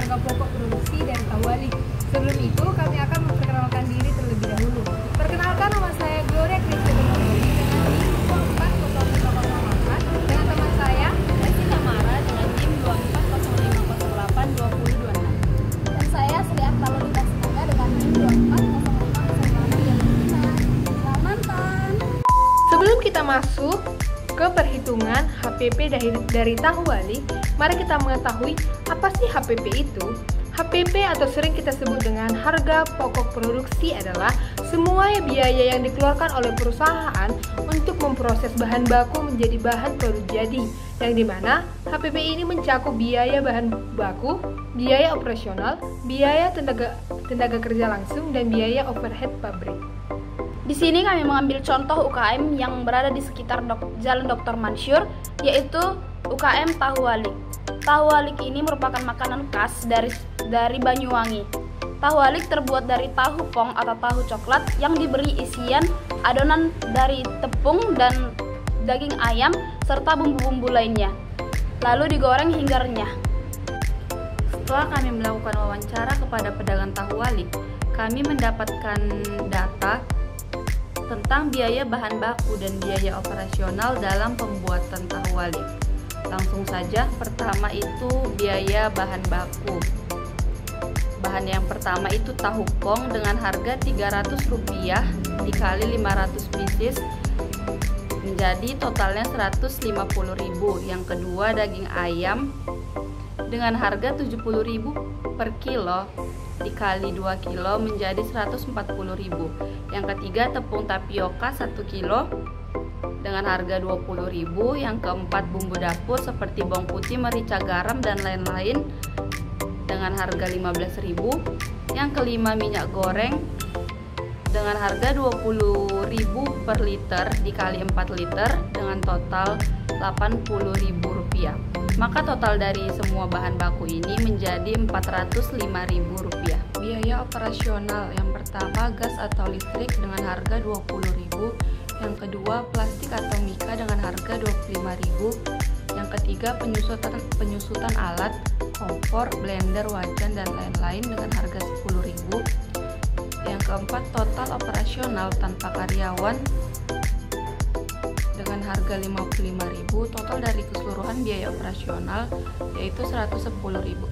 harga pokok produksi dari tahu wali. Sebelum itu, kami akan memperkenalkan diri terlebih dahulu. Perkenalkan, nama saya Gloria Christian dengan NIM 240508 dengan teman saya Lesti Tamara dengan NIM 2405082026. Dan saya Sri Artaloli Basinaga dengan NIM 240508. Selamat nonton. Sebelum kita masuk ke perhitungan HPP dari tahu wali, mari kita mengetahui apa sih HPP itu. HPP atau sering kita sebut dengan harga pokok produksi adalah semua biaya yang dikeluarkan oleh perusahaan untuk memproses bahan baku menjadi bahan produk jadi, yang dimana HPP ini mencakup biaya bahan baku, biaya operasional, biaya tenaga kerja langsung, dan biaya overhead pabrik. Di sini kami mengambil contoh UKM yang berada di sekitar Jalan Dr. Mansur, yaitu UKM Tahu Walik. Tahu walik ini merupakan makanan khas dari Banyuwangi. Tahu walik terbuat dari tahu pong atau tahu coklat yang diberi isian adonan dari tepung dan daging ayam serta bumbu-bumbu lainnya, lalu digoreng hingga renyah. Setelah kami melakukan wawancara kepada pedagang tahu walik, kami mendapatkan data tentang biaya bahan baku dan biaya operasional dalam pembuatan tahu walik. Langsung saja, pertama itu biaya bahan baku. Bahan yang pertama itu tahu pong dengan harga Rp300 dikali 500 pieces menjadi totalnya Rp150.000. Yang kedua daging ayam dengan harga Rp70.000 per kilo dikali 2 kilo menjadi Rp140.000. Yang ketiga tepung tapioka 1 kilo dengan harga Rp20.000. Yang keempat bumbu dapur seperti bawang putih, merica, garam, dan lain-lain dengan harga Rp15.000. Yang kelima minyak goreng dengan harga Rp20.000 per liter dikali 4 liter dengan total Rp80.000. Maka total dari semua bahan baku ini menjadi Rp405.000. Biaya operasional yang pertama gas atau listrik dengan harga Rp20.000. Yang kedua plastik atau mika dengan harga Rp25.000. Yang ketiga penyusutan alat, kompor, blender, wajan, dan lain-lain dengan harga Rp10.000. Yang keempat total operasional tanpa karyawan dengan harga Rp55.000. Total dari keseluruhan biaya operasional yaitu Rp110.000.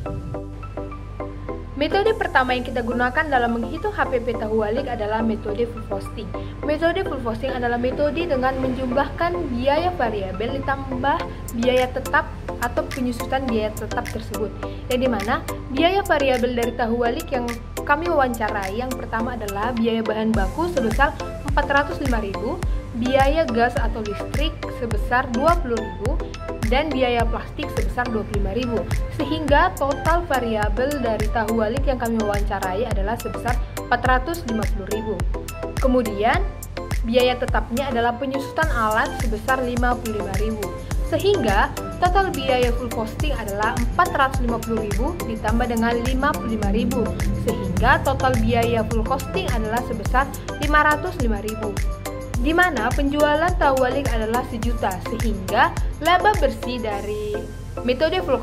Metode pertama yang kita gunakan dalam menghitung HPP tahu walik adalah metode full costing. Metode full costing adalah metode dengan menjumlahkan biaya variabel ditambah biaya tetap atau penyusutan biaya tetap tersebut. Yang dimana biaya variabel dari tahu walik yang kami wawancarai yang pertama adalah biaya bahan baku sebesar Rp405.000, biaya gas atau listrik sebesar Rp20.000, dan biaya plastik sebesar Rp25.000, sehingga total variabel dari tahu walik yang kami wawancarai adalah sebesar Rp450.000. Kemudian biaya tetapnya adalah penyusutan alat sebesar Rp55.000, sehingga total biaya full costing adalah Rp450.000 ditambah dengan Rp55.000, sehingga total biaya full costing adalah sebesar Rp505.000. Di mana penjualan tahu walik adalah Rp1.000.000, sehingga laba bersih dari metode full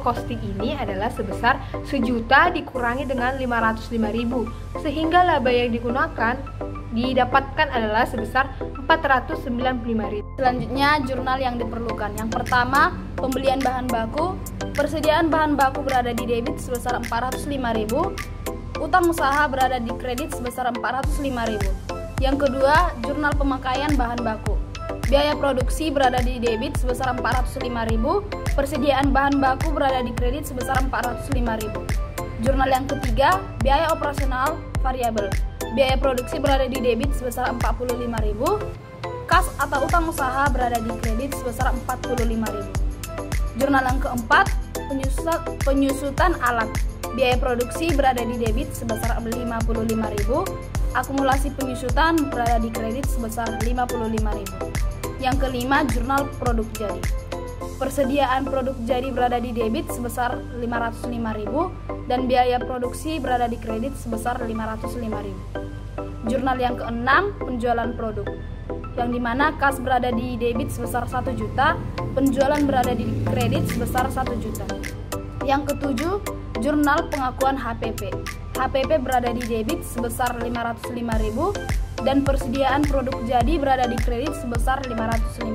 costing ini adalah sebesar Rp1.000.000 dikurangi dengan Rp505.000, sehingga laba yang didapatkan adalah sebesar Rp495.000. Selanjutnya jurnal yang diperlukan. Yang pertama pembelian bahan baku. Persediaan bahan baku berada di debit sebesar Rp405.000. Utang usaha berada di kredit sebesar Rp405.000. Yang kedua, jurnal pemakaian bahan baku. Biaya produksi berada di debit sebesar Rp405.000. Persediaan bahan baku berada di kredit sebesar Rp405.000. Jurnal yang ketiga, biaya operasional variabel. Biaya produksi berada di debit sebesar Rp45.000. Kas atau utang usaha berada di kredit sebesar Rp45.000. Jurnal yang keempat, penyusutan alat. Biaya produksi berada di debit sebesar Rp55.000. Akumulasi penyusutan berada di kredit sebesar Rp55.000. Yang kelima, jurnal produk jadi. Persediaan produk jadi berada di debit sebesar Rp505.000 dan biaya produksi berada di kredit sebesar Rp505.000. Jurnal yang keenam, penjualan produk, yang dimana kas berada di debit sebesar Rp1.000.000, penjualan berada di kredit sebesar Rp1.000.000. Yang ketujuh, jurnal pengakuan HPP. HPP berada di debit sebesar 505.000 dan persediaan produk jadi berada di kredit sebesar 505.000.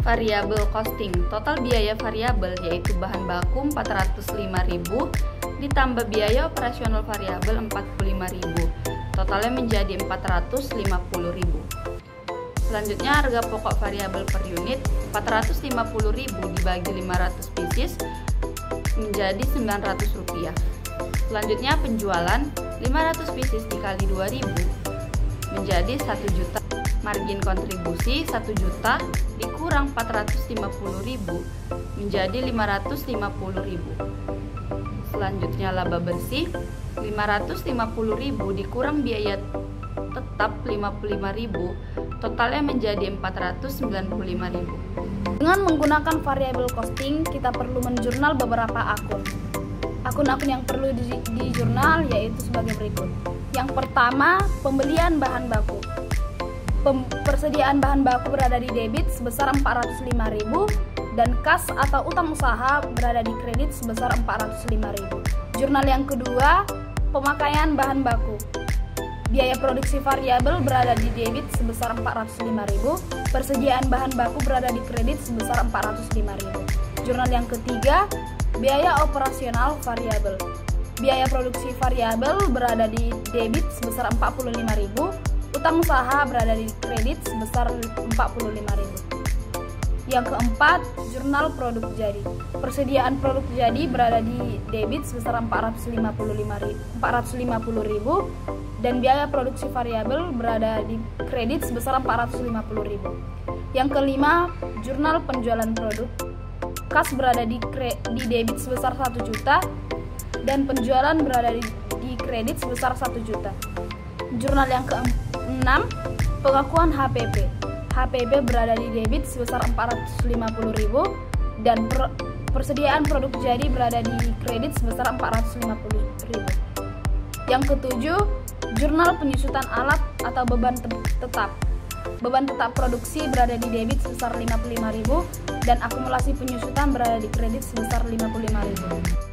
Variabel costing, total biaya variabel yaitu bahan baku 405.000 ditambah biaya operasional variabel 45.000. Totalnya menjadi 450.000. Selanjutnya harga pokok variabel per unit 450.000 dibagi 500 pieces menjadi Rp900. Selanjutnya penjualan 500 pieces dikali 2.000 menjadi 1 juta. Margin kontribusi 1 juta dikurang 450.000 menjadi 550.000. Selanjutnya laba bersih 550.000 dikurang biaya tetap 55.000, totalnya menjadi 495.000. Dengan menggunakan variabel costing, kita perlu menjurnal beberapa akun. Akun-akun yang perlu di jurnal yaitu sebagai berikut. Yang pertama, pembelian bahan baku. Persediaan bahan baku berada di debit sebesar 405.000 dan kas atau utang usaha berada di kredit sebesar 405.000. Jurnal yang kedua, pemakaian bahan baku. Biaya produksi variabel berada di debit sebesar 405.000, persediaan bahan baku berada di kredit sebesar 405.000. Jurnal yang ketiga, biaya operasional variabel. Biaya produksi variabel berada di debit sebesar 45.000, utang usaha berada di kredit sebesar 45.000. Yang keempat, jurnal produk jadi. Persediaan produk jadi berada di debit sebesar 450.000 dan biaya produksi variabel berada di kredit sebesar 450.000. Yang kelima, jurnal penjualan produk. Kas berada di debit sebesar 1 juta dan penjualan berada di kredit sebesar 1 juta. Jurnal yang keenam, pengakuan HPP. HPP berada di debit sebesar 450.000 dan persediaan produk jadi berada di kredit sebesar 450.000. Yang ketujuh, jurnal penyusutan alat atau beban tetap. Beban tetap produksi berada di debit sebesar 55.000 dan akumulasi penyusutan berada di kredit sebesar 55.000.